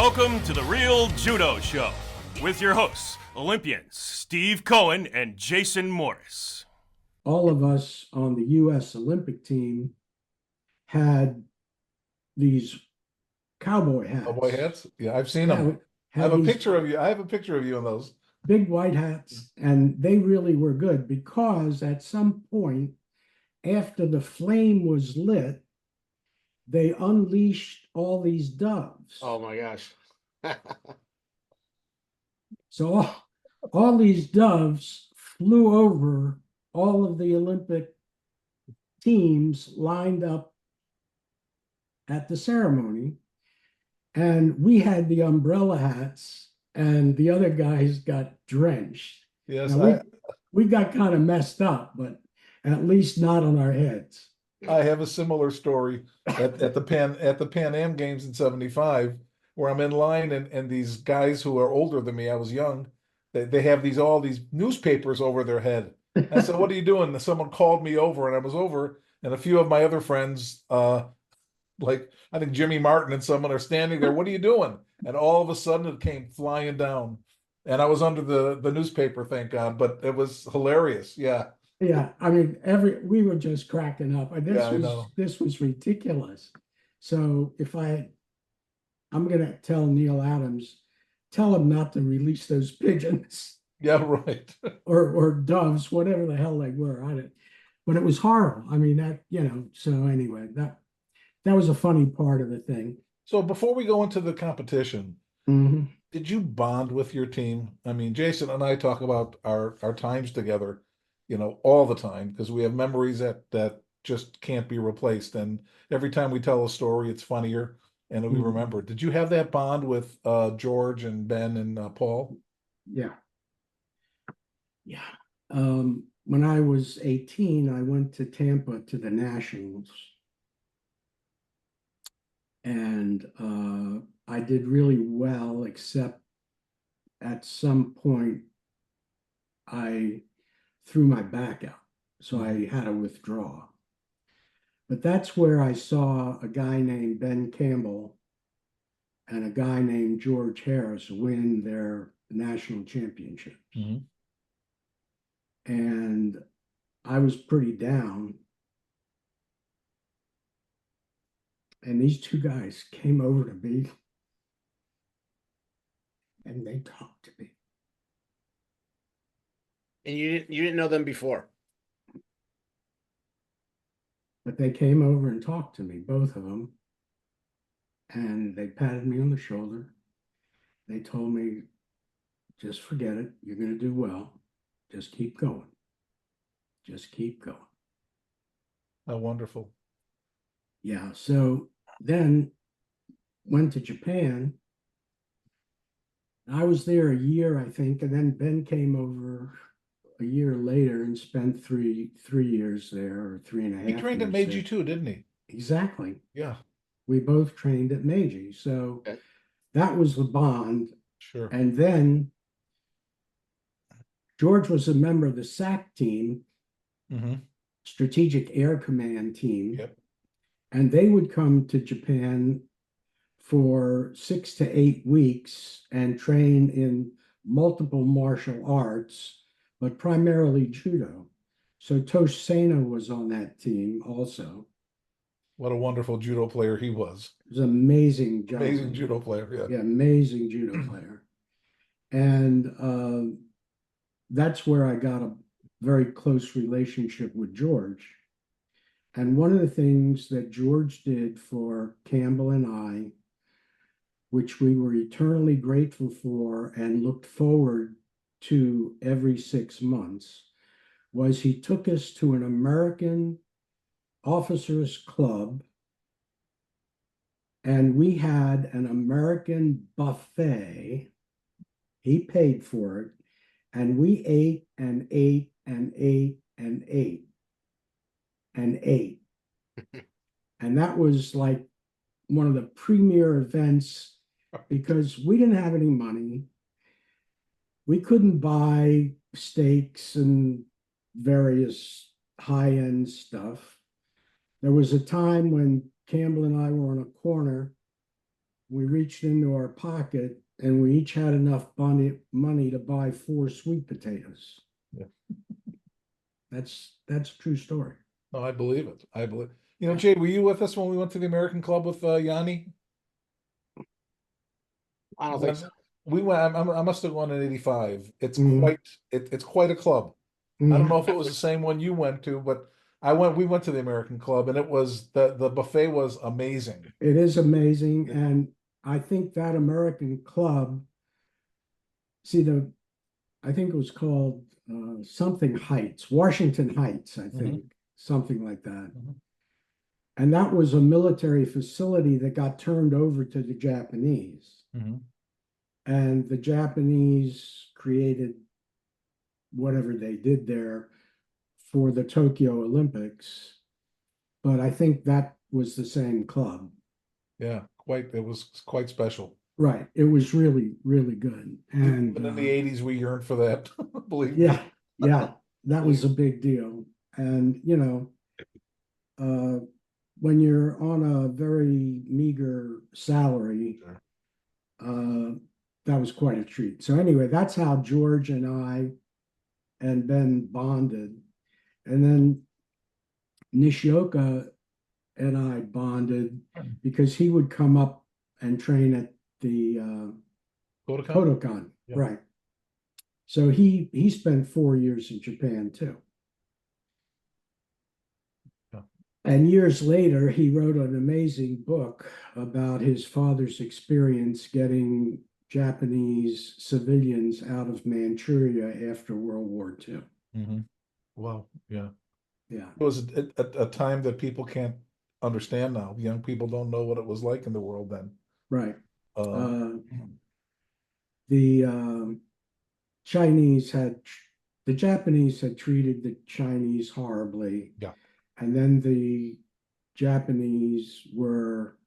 Welcome to the Real Judo Show with your hosts, Olympians Steve Cohen and Jason Morris. All of us on the U.S. Olympic team had these cowboy hats. Cowboy hats? Yeah, I've seen them. I have a picture of you. I have a picture of you in those. Big white hats, and they really were good because at some point after the flame was lit, they unleashed all these doves. Oh my gosh. So all these doves flew over all of the Olympic teams lined up at the ceremony. And we had the umbrella hats, and the other guys got drenched. Yes, Now, we got kind of messed up, but at least not on our heads. I have a similar story at the Pan Am Games in '75, where I'm in line and these guys who are older than me, I was young, they have all these newspapers over their head. I said, "What are you doing?" And someone called me over, and I was over, and a few of my other friends, like I think Jimmy Martin and someone are standing there. What are you doing? And all of a sudden it came flying down, and I was under the newspaper, thank God. But it was hilarious. Yeah. Yeah, I mean, we were just cracking up. And Yeah, I know. this was ridiculous. So I'm gonna tell Neil Adams, tell him not to release those pigeons Yeah, right. or doves, whatever the hell they were. But it was horrible. I mean, so anyway, that was a funny part of the thing. So before we go into the competition, Mhm. did you bond with your team? I mean, Jason and I talk about our times together, all the time because we have memories that just can't be replaced. And every time we tell a story, it's funnier and we Mhm. remember. Did you have that bond with George and Ben and Paul? Yeah. Yeah. When I was 18, I went to Tampa to the Nationals. And I did really well, except at some point I threw my back out. So I had to withdraw. But that's where I saw a guy named Ben Campbell and a guy named George Harris win their national championships. Mm-hmm. And I was pretty down. And these two guys came over to me and they talked to me. And you didn't know them before. But they came over and talked to me, both of them. And they patted me on the shoulder. They told me, just forget it. You're going to do well. Just keep going. Just keep going. Oh, wonderful. Yeah. So then went to Japan. I was there a year, I think. And then Ben came over a year later and spent three years there, or 3.5 He trained at years Meiji there. too, didn't he? Exactly. Yeah, We both trained at Meiji. So Okay. that was the bond. sure. And then George was a member of the SAC team, Mm-hmm. Strategic Air Command team. Yep. And they would come to Japan for 6 to 8 weeks and train in multiple martial arts, but primarily judo. So Tosh Sena was on that team also. What a wonderful judo player he was. He was an amazing gentleman. Amazing judo player. Yeah. Yeah, amazing judo player. And that's where I got a very close relationship with George. And one of the things that George did for Campbell and I, which we were eternally grateful for and looked forward to every 6 months, was he took us to an American officers club, and we had an American buffet. He paid for it, and we ate and ate and ate and ate and ate. And that was like one of the premier events because we didn't have any money. We couldn't buy steaks and various high-end stuff. There was a time when Campbell and I were on a corner we reached into our pocket and we each had enough money to buy 4 sweet potatoes. Yeah. That's a true story. No, I believe it. I believe. You know, Jay, were you with us when we went to the American Club with Yanni? I don't think When so. we went, I must have gone in '85. It's Mhm. it's quite a club. I Mhm. don't know if it was the same one you went to, but we went to the American Club, and it was the buffet was amazing. It is amazing. And I think that American Club, I think it was called something Heights, Washington Heights, I think, something like that. Mhm. And that was a military facility that got turned over to the Japanese. Mhm. And the Japanese created whatever they did there for the Tokyo Olympics. But I think that was the same club. Yeah, it was quite special. Right. It was really, really good. And Even in the '80s, we yearned for that. Believe me. yeah, yeah, that was a big deal. And, when you're on a very meager salary, Sure. that was quite a treat. So anyway, that's how George and I and Ben bonded. And then Nishioka and I bonded because he would come up and train at the Kodokan? Kodokan, Yeah. right? So he spent 4 years in Japan too. Yeah. And years later, he wrote an amazing book about his father's experience getting Japanese civilians out of Manchuria after World War II. Mm-hmm. Wow. Yeah. Yeah, It was a time that people can't understand now. Young people don't know what it was like in the world then. right. Uh, Uh, the Chinese had, the Japanese had treated the Chinese horribly. Yeah. And then the Japanese were,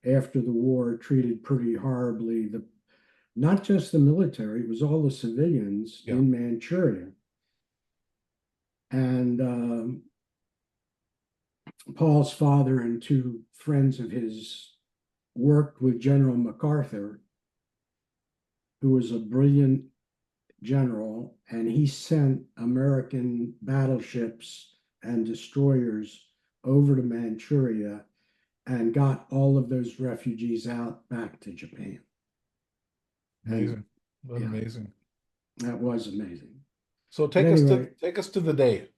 after the war, treated pretty horribly. Not just the military, it was all the civilians Yeah. in Manchuria. And Paul's father and 2 friends of his worked with General MacArthur, who was a brilliant general, and he sent American battleships and destroyers over to Manchuria and got all of those refugees out back to Japan. amazing. And, yeah, Amazing. that was amazing. So But anyway, take us to the day.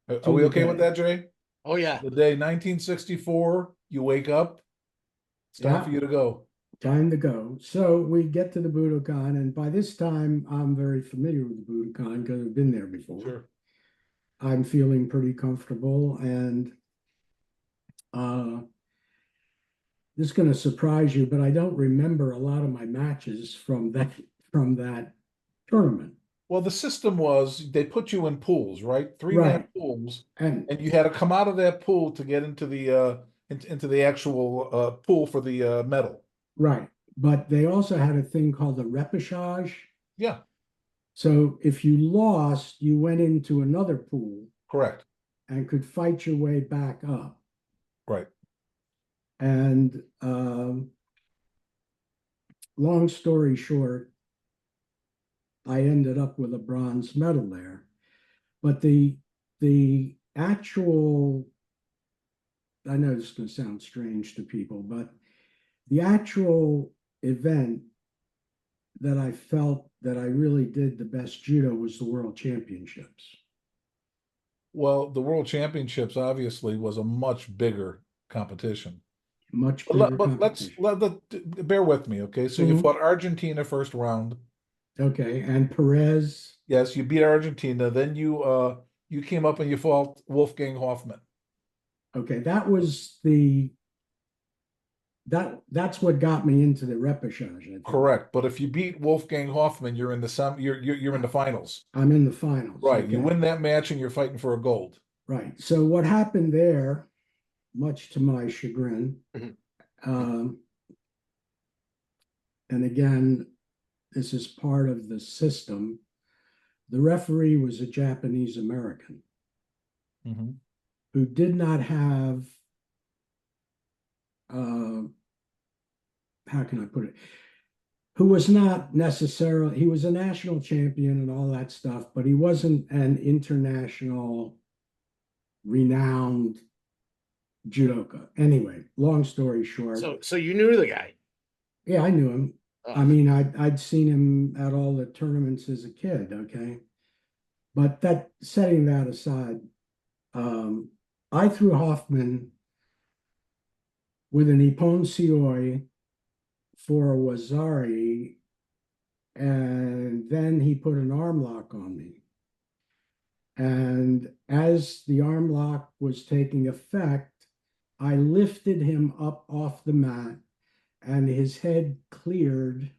Are to we the okay with day. that, Jay? Oh yeah. The day 1964, you wake up, it's time Yeah. for you to go. Time to go. So we get to the Budokan, and by this time, I'm very familiar with the Budokan because I've been there before. Sure. I'm feeling pretty comfortable, and uh, this is going to surprise you, but I don't remember a lot of my matches from that tournament. Well, the system was they put you in pools, right? 3-man Right. pools, And and you had to come out of that pool to get into the actual pool for the medal. right. But they also had a thing called the repechage. Yeah, So if you lost, you went into another pool correct. and could fight your way back up. Right. And long story short, I ended up with a bronze medal there. But the actual, I know this is going to sound strange to people, but the actual event that I felt that I really did the best judo was the World Championships. Well, the World Championships obviously was a much bigger competition. Much But, bigger let's competition. bear with me, okay? So you fought Argentina first round. Okay, and Perez. Yes, you beat Argentina. Then you came up and you fought Wolfgang Hoffman. Okay, that's what got me into the repechage, I think. Correct. But if you beat Wolfgang Hoffman, you're in the finals. I'm in the finals. Right. Okay. You win that match and you're fighting for a gold. Right. So what happened there, much to my chagrin, and again, this is part of the system. The referee was a Japanese American who did not have how can I put it? Who was not necessarily, he was a national champion and all that stuff, but he wasn't an international renowned judoka. Anyway, long story short. So you knew the guy. Yeah, I knew him. Oh. I mean, I'd seen him at all the tournaments as a kid, okay? But that setting that aside, I threw Hoffman with an Ippon Sioi for a Wazari, and then he put an arm lock on me. And as the arm lock was taking effect, I lifted him up off the mat, and his head cleared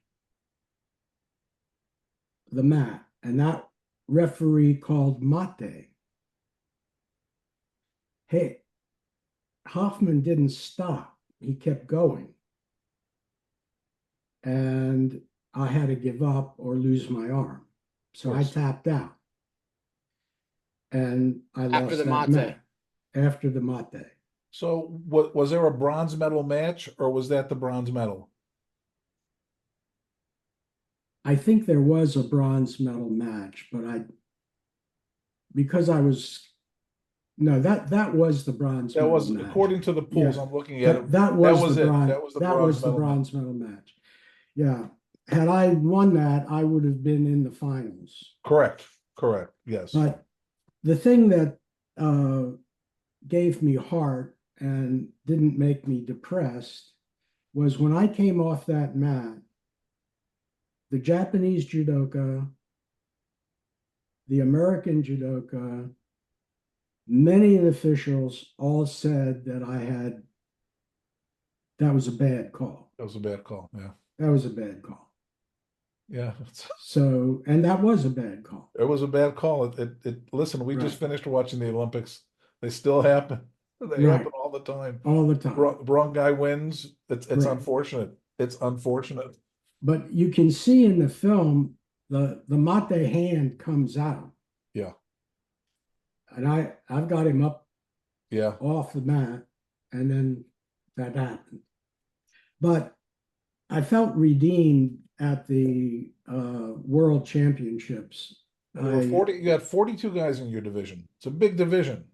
the mat. And that referee called mate. Hey, Hoffman didn't stop. He kept going. And I had to give up or lose my arm. So I tapped out. And I After lost the that mate. match. After the mate. So was there a bronze medal match, or was that the bronze medal? I think there was a bronze medal match, but because I was, no, that was the bronze That medal was, match. according to the pools Yeah. I'm looking at. That was the it. bronze. That was the That bronze was the medal bronze medal match. Yeah. Had I won that, I would have been in the finals. Correct. Yes. But the thing that gave me heart and didn't make me depressed was when I came off that mat, the Japanese judoka, the American judoka, many of the officials all said that that was a bad call. That was a bad call. Yeah. That was a bad call. Yeah. So, and that was a bad call. It was a bad call. Listen, we just finished watching the Olympics. They still happen. They happen all the time. All the time. Wrong guy wins. It's Right. unfortunate. It's unfortunate. But you can see in the film the mate hand comes out. Yeah. And I've got him up Yeah. off the mat, and then that happened. But I felt redeemed at the World Championships. You had 42 guys in your division. It's a big division.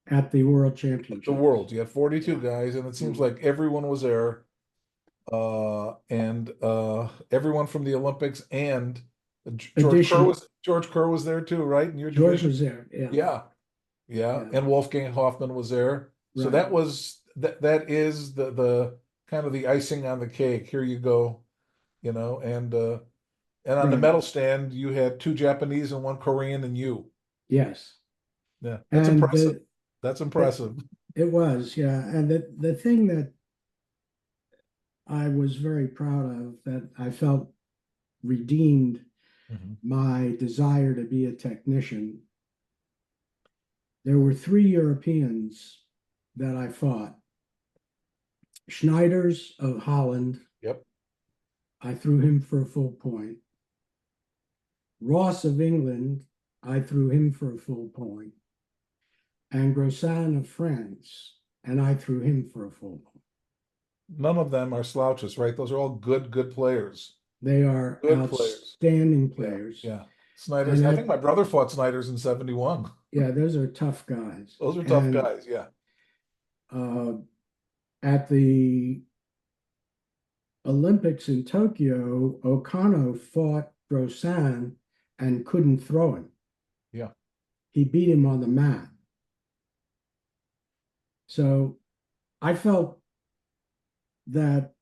At the World Championships. The world. You had 42 guys, and it seems like everyone was there. And everyone from the Olympics, and George Kerr was there too, right? In your George division? was there, yeah. And Wolfgang Hoffman was there. So Right. that is the kind of the icing on the cake. Here you go, and on the medal stand you had 2 Japanese and 1 Korean and you. Yes. Yeah, that's impressive. That's impressive. It was, yeah. And the thing that I was very proud of, that I felt redeemed my desire to be a technician. There were 3 Europeans that I fought. Schneiders of Holland. Yep. I threw him for a full point. Ross of England, I threw him for a full point. And Grosjean of France, and I threw him for a full point. None of them are slouches, right? Those are all good players. They are Good outstanding players. Yeah. Snyder's. I think my brother fought Snyder's in 71. Yeah, those are tough guys. Those are tough guys, yeah. At the Olympics in Tokyo, Okano fought Grosjean and couldn't throw him. Yeah. He beat him on the mat. So I felt that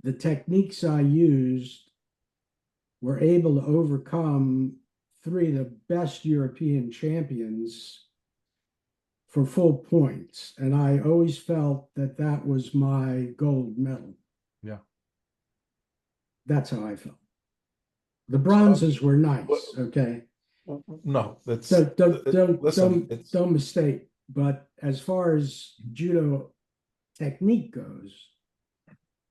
the techniques I used were able to overcome 3 of the best European champions for full points. And I always felt that that was my gold medal. Yeah. That's how I felt. The bronzes were nice, okay? No, that's don't mistake. But as far as judo technique goes,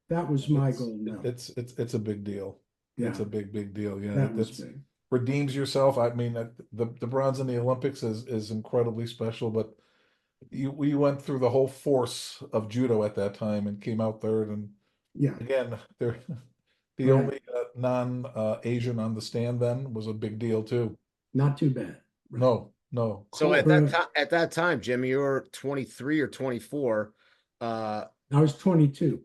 that was my gold medal. It's a big deal. Yeah. It's a big deal. Yeah, that was big. Redeems yourself. I mean, the bronze in the Olympics is incredibly special. But we went through the whole force of judo at that time and came out third, and Yeah, Again, they're the Right. only non-Asian on the stand then was a big deal too. not too bad. Right. No, So cool. at that time, Jim, you were 23 or 24 uh I was 22.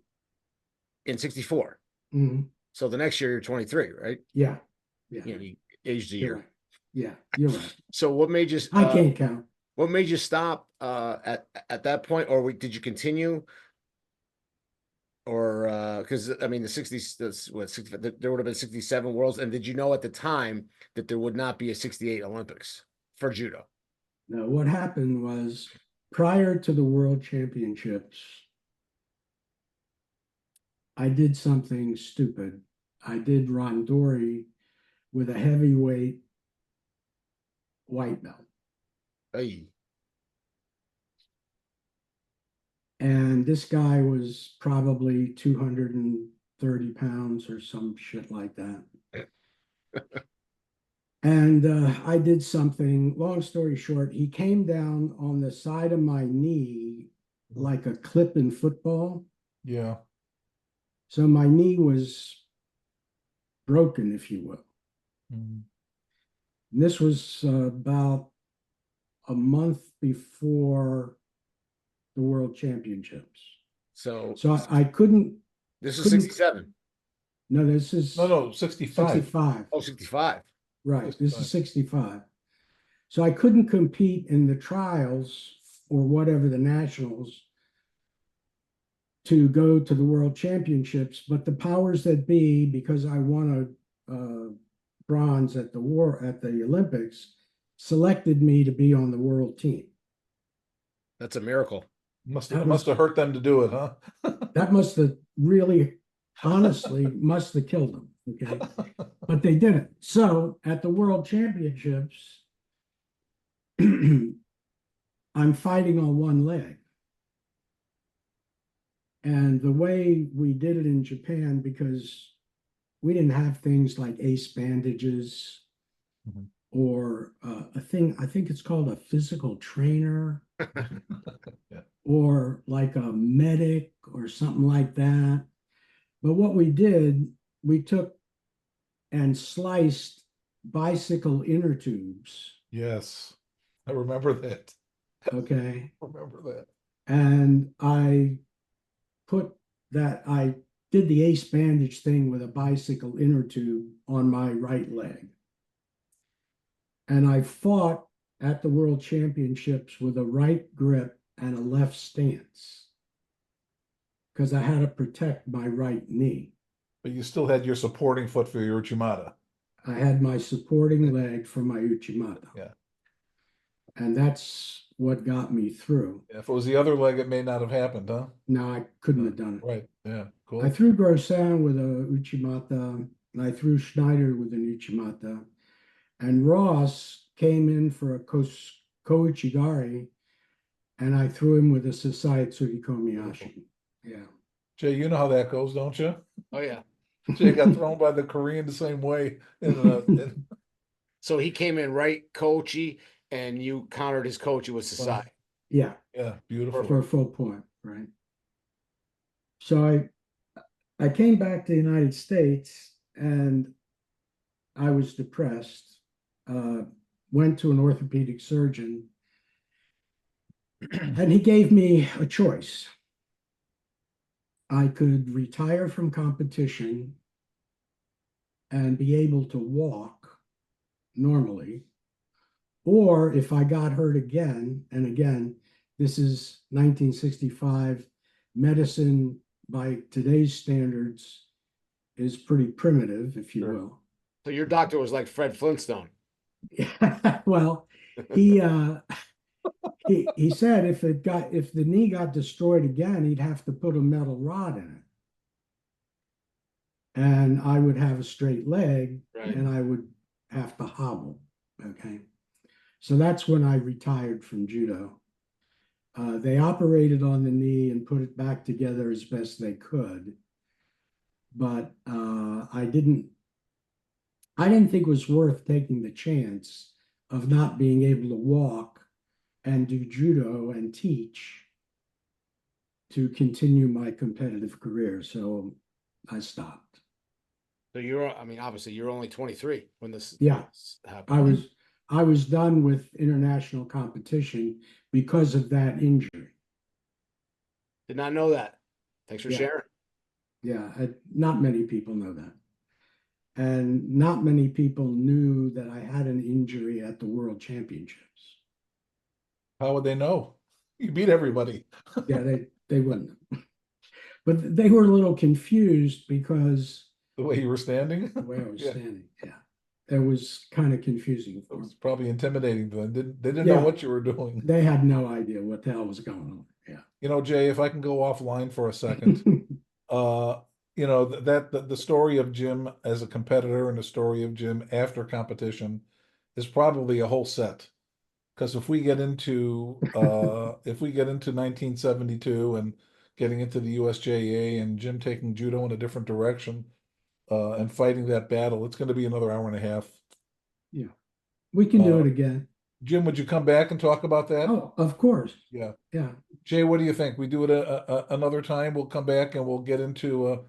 in 64. Mhm. So the next year you're 23, right? Yeah, yeah, You know, you aged a you're year. right. Yeah, you're right. So what made you I can't count. what made you stop at that point, or did you continue? Or because I mean the 60s, that's what 60, there would have been 67 worlds, and did you know at the time that there would not be a 68 Olympics for judo? Now, what happened was prior to the World Championships, I did something stupid. I did randori with a heavyweight white belt. Hey, And this guy was probably 230 pounds or some shit like that. And I did something, long story short, he came down on the side of my knee like a clip in football. Yeah. So my knee was broken, if you will. Mhm. And this was about a month before the World Championships. so So I couldn't, this is couldn't, 67. no, this is No, 65. 65. Oh, 65. Right. This 65. is 65. So I couldn't compete in the trials or whatever the nationals to go to the World Championships, but the powers that be, because I won a bronze at the Olympics, selected me to be on the world team. That's a miracle. Must That must was have hurt them to do it, huh? that must have really, honestly, must have killed them. Okay, but they didn't. So at the World Championships, I'm fighting on one leg. And the way we did it in Japan, because we didn't have things like ace bandages Mhm. or a thing, I think it's called a physical trainer Yeah. or like a medic or something like that. But what we did, we took and sliced bicycle inner tubes, Yes. I remember that. okay? I remember that. And I did the ace bandage thing with a bicycle inner tube on my right leg. And I fought at the World Championships with a right grip and a left stance because I had to protect my right knee. But you still had your supporting foot for your Uchimata. I had my supporting leg for my Uchimata. Yeah. And that's what got me through. If it was the other leg, it may not have happened, huh? No, I couldn't have done it. Right. Yeah. Cool. I threw Grosjean with a Uchimata, and I threw Schneider with an Uchimata. And Ross came in for a Kouchigari, and I threw him with a Sasaitsuri Komiyashi. Yeah. Jay, you know how that goes, don't you? Oh yeah. Jay got thrown by the Korean the same way. So he came in right coachy, and you countered his coachy with Sasai. Yeah, Yeah, beautiful. for a full point, right? So I came back to the United States and I was depressed. Went to an orthopedic surgeon, and he gave me a choice. I could retire from competition and be able to walk normally, or if I got hurt again, and again, this is 1965, medicine by today's standards is pretty primitive, if you Sure. will. So your doctor was like Fred Flintstone. Well, he said if the knee got destroyed again, he'd have to put a metal rod in it, and I would have a straight leg, Right. and I would have to hobble. Okay, so that's when I retired from judo. They operated on the knee and put it back together as best they could, but I didn't think it was worth taking the chance of not being able to walk and do judo and teach to continue my competitive career. So I stopped. So I mean, obviously you're only 23 when this Yeah. happened. I was done with international competition because of that injury. Did not know that. Thanks for Yeah. sharing. Yeah, not many people know that. And not many people knew that I had an injury at the World Championships. How would they know? You beat everybody. Yeah, they wouldn't. But they were a little confused because The way you were standing. the way I was Yeah. standing. Yeah. It was kind of confusing It for was them. probably intimidating to them. They didn't know Yeah. what you were doing. They had no idea what the hell was going on. Yeah. You know, Jay, if I can go offline for a second, you know, the story of Jim as a competitor and the story of Jim after competition is probably a whole set. Because if we get into 1972 and getting into the USJA and Jim taking judo in a different direction, and fighting that battle, it's going to be another hour and a half. Yeah. We can do it again. Jim, would you come back and talk about that? Oh, of course. Yeah. Yeah. Jay, what do you think? We do it another time. We'll come back and we'll get into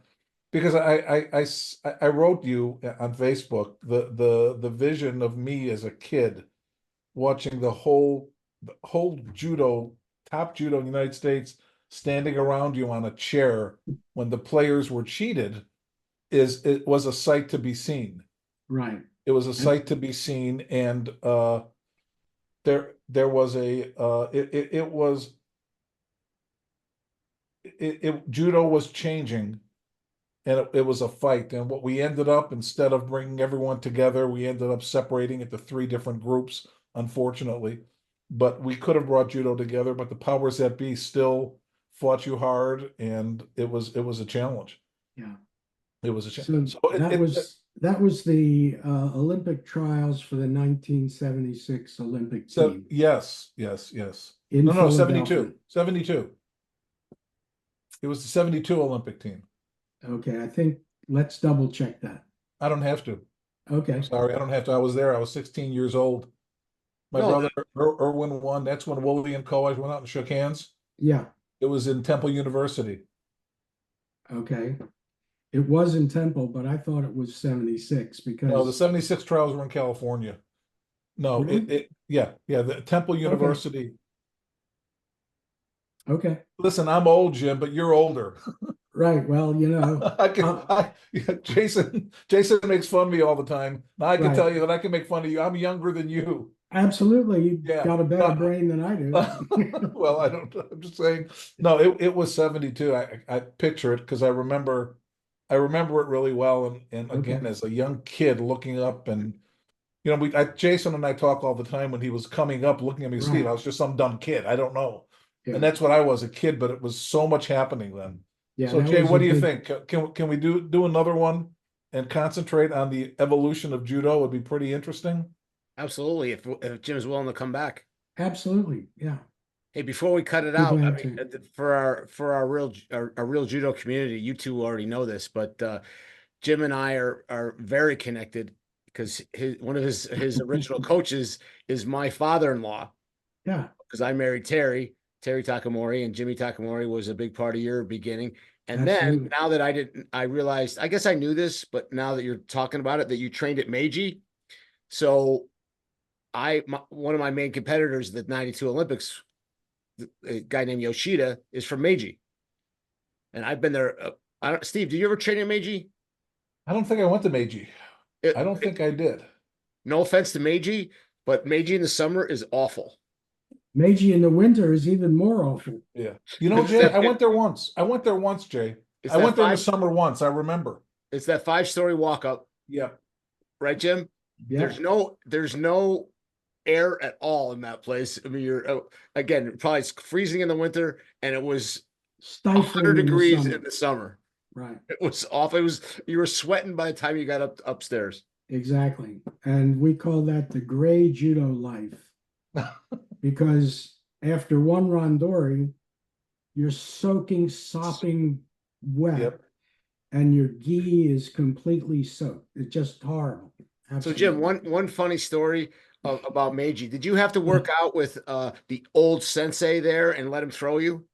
because I wrote you on Facebook the vision of me as a kid watching the whole judo, top judo in the United States, standing around you on a chair when the players were cheated. It was a sight to be seen. Right. It was a sight to be seen, and there was judo was changing, and it was a fight. And what we ended up, instead of bringing everyone together, we ended up separating into three different groups, unfortunately. But we could have brought judo together, but the powers that be still fought you hard, and it was a challenge. Yeah. It was a challenge. So So that was the Olympic trials for the 1976 Olympic team yes. in No, Philadelphia. 72. It was the 72 Olympic team. Okay, I think let's double check that. I don't have to. Okay. I'm sorry, I don't have to. I was there. I was 16 years old. My brother Erwin won. That's when Woolley and Cohen went out and shook hands. Yeah. It was in Temple University. Okay. It was in Temple, but I thought it was 76 because No, the 76 trials were in California. No, Really? yeah, the Temple University. Okay. Listen, I'm old, Jim, but you're older. Right. Well, Jason makes fun of me all the time. Now I can Right. tell you that I can make fun of you. I'm younger than you. absolutely. You've Yeah. got a better brain than I do. Well, I don't. I'm just saying. No, it was 72. I picture it because I remember it really well. And again, Okay. as a young kid looking up, and Jason and I talk all the time when he was coming up, looking at me, Steve. Right. I was just some dumb kid. I don't know. Yeah. And that's what I was, a kid, but it was so much happening then. Yeah. So that Jay, was what a do you big- think? Can we do another one and concentrate on the evolution of judo? It would be pretty interesting. Absolutely. If Jim's willing to come back. Absolutely. Yeah. Hey, before we cut it Be out, I glad mean, to. for our real judo community, you two already know this, but Jim and I are very connected because one of his original coaches is my father-in-law. Yeah. Because I married Terry Takamori, and Jimmy Takamori was a big part of your beginning. And Absolutely. then now that I realized, I guess I knew this, but now that you're talking about it, that you trained at Meiji. So one of my main competitors at the 92 Olympics, a guy named Yoshida, is from Meiji. And I've been there. Steve, did you ever train at Meiji? I don't think I went to Meiji. I don't think I did. No offense to Meiji, but Meiji in the summer is awful. Meiji in the winter is even more awful. Yeah. Jay, I went there once. Jay. I went there in the summer once. I remember. It's that 5-story walk up. Yeah. Right, Jim? Yeah. There's no air at all in that place. I mean, you're again, probably freezing in the winter, and it was Stifling 100 degrees in in the summer. Right. It was awful. You were sweating by the time you got upstairs. Exactly. And we call that the gray judo life. Because after one randori, you're sopping wet, Yep. and your gi is completely soaked. It's just horrible. So Jim, one funny story about Meiji. Did you have to work out with the old sensei there and let him throw you?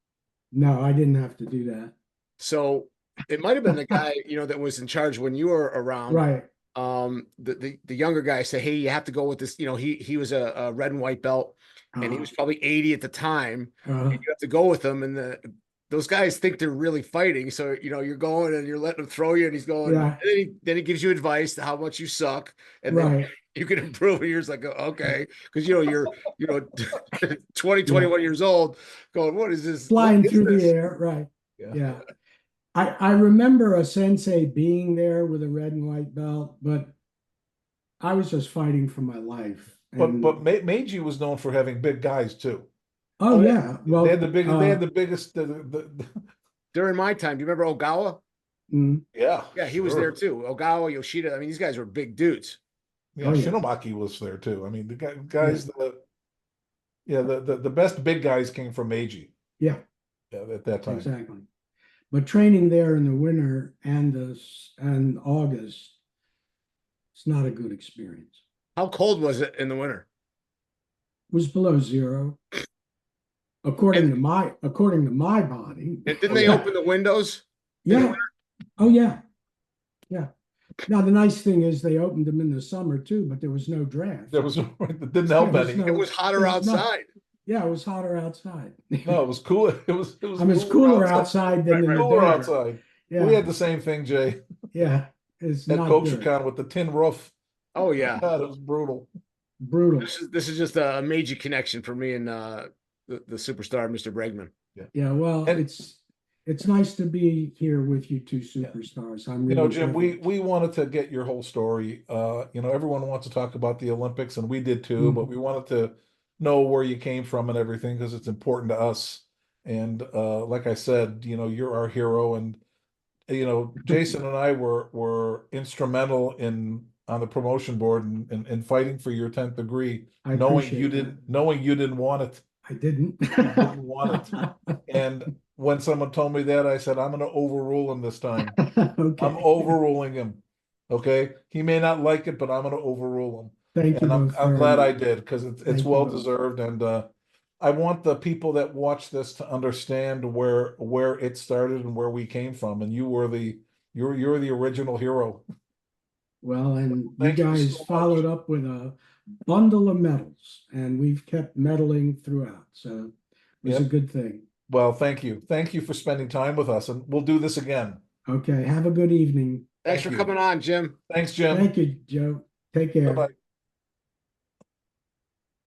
No, I didn't have to do that. So it might have been the guy, that was in charge when you were around. Right. The younger guy said, "Hey, you have to go with this." He was a red and white belt, and he was probably 80 at the time. And you have to go with him, and those guys think they're really fighting. So you're going and you're letting him throw you, and he's going. Yeah. And then he gives you advice to how much you suck, and then Right. you can improve. And you're just like, okay, because you're 20, 21 years old, going, what is this? Flying What is through this? the air. Right. Yeah. Yeah. I remember a sensei being there with a red and white belt, but I was just fighting for my life. And, But Meiji was known for having big guys too. oh yeah, well, They had the biggest. They had the biggest. During my time, do you remember Ogawa? Yeah. Yeah, he was there too. Ogawa, Yoshida. I mean, these guys were big dudes. Yeah, Oh, yeah. Shinomaki was there too. I mean, the guys. The best big guys came from Meiji. Yeah, At that time. exactly. But training there in the winter and August, it's not a good experience. How cold was it in the winter? It was below zero, according to my body. And didn't they open the windows? Yeah. Oh yeah. Yeah. Now the nice thing is they opened them in the summer too, but there was no draft. There was it didn't help There was any. no- It was hotter There's no- outside. Yeah, it was hotter outside. No, it was cool. It was. I mean, it's cooler outside than in the Cooler day. outside. Yeah, We had the same thing, Jay. yeah. It's At not good. Kokushikon with the tin roof. Oh yeah. God, it was brutal. Brutal. This is just a major connection for me and the superstar, Mr. Bregman. Yeah, well, And- it's nice to be here with you two superstars. I'm You know, really Jim, privileged. we wanted to get your whole story. Everyone wants to talk about the Olympics, and we did too, but we wanted to know where you came from and everything because it's important to us. And like I said, you're our hero, and Jason and I were instrumental on the promotion board and fighting for your 10th degree, I knowing appreciate you that. didn't want it. I didn't. Didn't want it. And when someone told me that, I said, I'm going to overrule him this time. Okay. I'm overruling him. Okay, he may not like it, but I'm going to overrule him. Thank you And I'm both I'm very glad I much. did because it's Thank you well both. deserved. And I want the people that watch this to understand where it started and where we came from. And you're the original hero. Well, and you Thank you guys so much. followed up with a bundle of medals, and we've kept medaling throughout. So it was a Yep. good thing. Well, thank you. Thank you for spending time with us, and we'll do this again. Okay, have a good evening. Thanks Thank for you. coming on, Jim. Thanks, Jim. Thank you, Joe. Take care. Bye-bye.